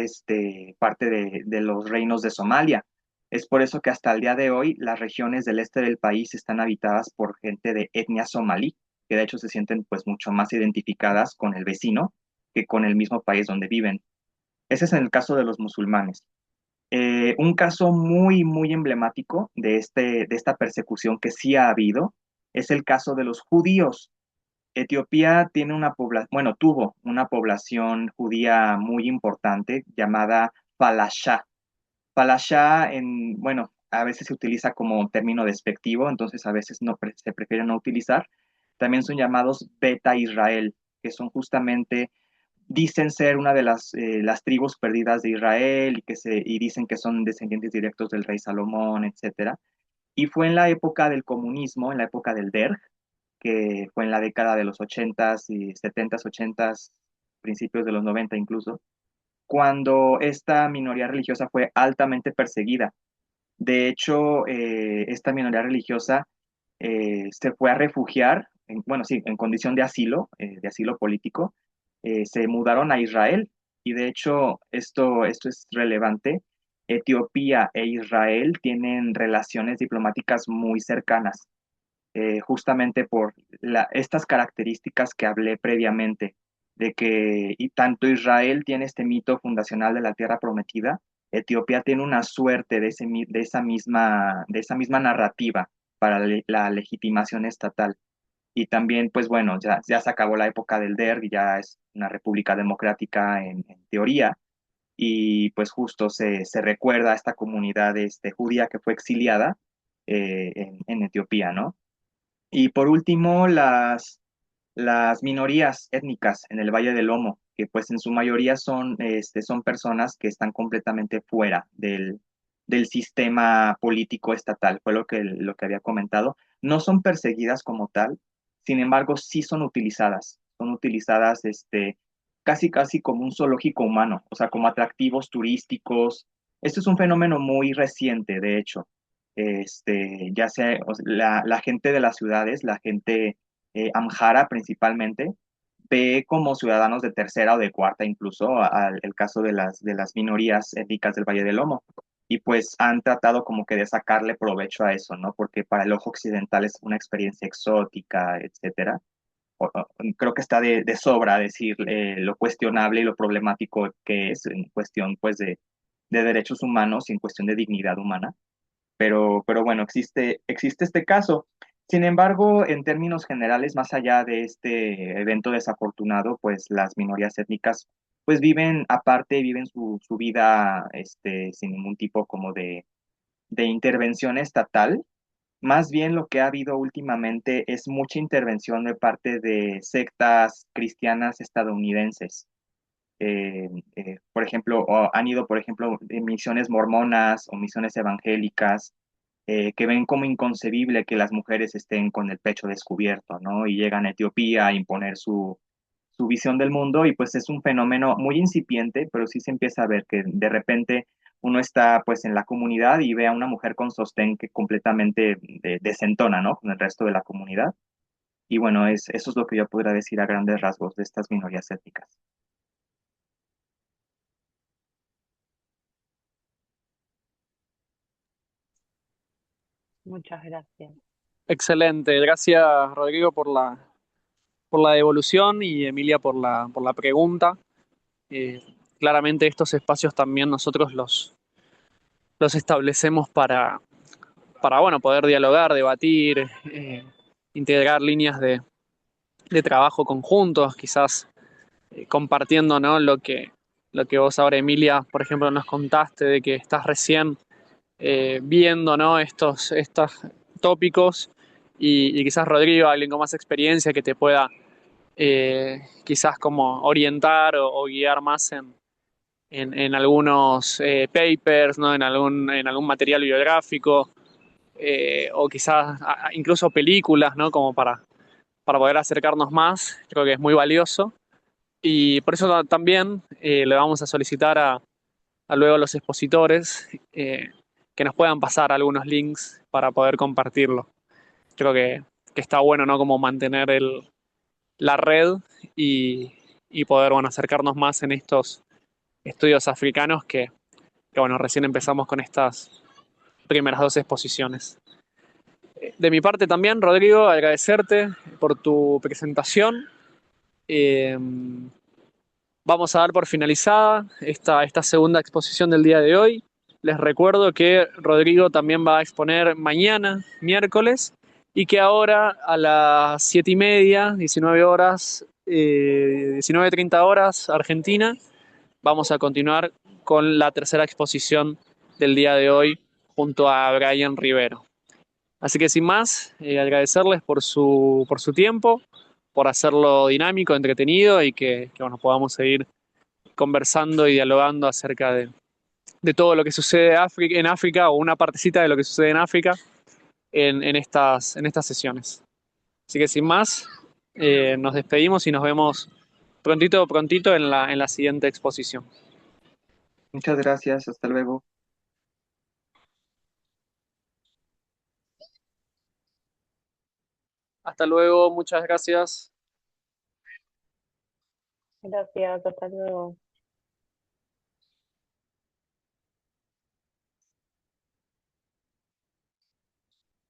parte de los reinos de Somalia. Es por eso que hasta el día de hoy las regiones del este del país están habitadas por gente de etnia somalí, que de hecho se sienten pues mucho más identificadas con el vecino que con el mismo país donde viven. Ese es en el caso de los musulmanes. Un caso muy, muy emblemático de esta persecución que sí ha habido es el caso de los judíos. Etiopía tiene bueno, tuvo una población judía muy importante llamada Falasha. Falasha, bueno, a veces se utiliza como término despectivo, entonces a veces se prefiere no utilizar. También son llamados Beta Israel, que son justamente dicen ser una de las tribus perdidas de Israel y dicen que son descendientes directos del rey Salomón, etcétera. Y fue en la época del comunismo, en la época del Derg, que fue en la década de los 80s y 70s, 80s, principios de los 90 incluso, cuando esta minoría religiosa fue altamente perseguida. De hecho, esta minoría religiosa se fue a refugiar, bueno, sí, en condición de asilo político, se mudaron a Israel y de hecho esto es relevante. Etiopía e Israel tienen relaciones diplomáticas muy cercanas, justamente por estas características que hablé previamente, de que y tanto Israel tiene este mito fundacional de la tierra prometida, Etiopía tiene una suerte de esa misma narrativa para la legitimación estatal. Y también, pues bueno, ya se acabó la época del Derg, ya es una república democrática en teoría, y pues justo se recuerda a esta comunidad judía que fue exiliada en Etiopía, ¿no? Y por último, las minorías étnicas en el Valle del Omo, que pues en su mayoría son personas que están completamente fuera del sistema político estatal, fue lo que había comentado. No son perseguidas como tal, sin embargo, sí son utilizadas casi casi como un zoológico humano, o sea, como atractivos turísticos. Esto es un fenómeno muy reciente, de hecho. Ya sea, la gente de las ciudades, la gente Amhara principalmente, ve como ciudadanos de tercera o de cuarta incluso el caso de las minorías étnicas del Valle del Lomo. Y pues han tratado como que de sacarle provecho a eso, ¿no? Porque para el ojo occidental es una experiencia exótica, etcétera. Creo que está de sobra decir lo cuestionable y lo problemático que es en cuestión pues de derechos humanos y en cuestión de dignidad humana. Pero bueno, existe este caso. Sin embargo, en términos generales, más allá de este evento desafortunado, pues las minorías étnicas pues viven aparte, viven su vida sin ningún tipo como de intervención estatal. Más bien lo que ha habido últimamente es mucha intervención de parte de sectas cristianas estadounidenses. por ejemplo, o han ido, por ejemplo, en misiones mormonas o misiones evangélicas, que ven como inconcebible que las mujeres estén con el pecho descubierto, ¿no? Y llegan a Etiopía a imponer su visión del mundo y pues es un fenómeno muy incipiente, pero sí se empieza a ver que de repente uno está pues en la comunidad y ve a una mujer con sostén que completamente desentona, ¿no? Con el resto de la comunidad. Y bueno, eso es lo que yo podría decir a grandes rasgos de estas minorías étnicas. Muchas gracias. Excelente, gracias Rodrigo por la devolución y Emilia por la pregunta. Eh, Claramente estos espacios también nosotros los establecemos para bueno, poder dialogar, debatir, integrar líneas de trabajo conjuntos, quizás compartiendo, ¿no? Lo que vos ahora, Emilia, por ejemplo, nos contaste de que estás recién viendo, ¿no? Estos tópicos y quizás Rodrigo, alguien con más experiencia que te pueda quizás como orientar o guiar más en algunos papers, ¿no? En algún material biográfico o quizás incluso películas, ¿no? Como para poder acercarnos más, creo que es muy valioso. Y por eso también le vamos a solicitar a luego los expositores que nos puedan pasar algunos links para poder compartirlo. Creo que está bueno, ¿no? Como mantener la red y, y poder, bueno, acercarnos más en estos estudios africanos que, bueno, recién empezamos con estas primeras dos exposiciones. De mi parte también, Rodrigo, agradecerte por tu presentación. Eh, Vamos a dar por finalizada esta segunda exposición del día de hoy. Les recuerdo que Rodrigo también va a exponer mañana, miércoles, y que ahora a las 7:30, 19 horas, 19:30 horas, Argentina, vamos a continuar con la tercera exposición del día de hoy junto a Brian Rivero. Así que sin más, agradecerles por su tiempo, por hacerlo dinámico, entretenido y que bueno, podamos seguir conversando y dialogando acerca de todo lo que sucede en África o una partecita de lo que sucede en África en estas sesiones. Así que sin más, nos despedimos y nos vemos prontito, prontito en la siguiente exposición. Muchas gracias, hasta luego. Hasta luego, muchas gracias. Gracias, hasta luego.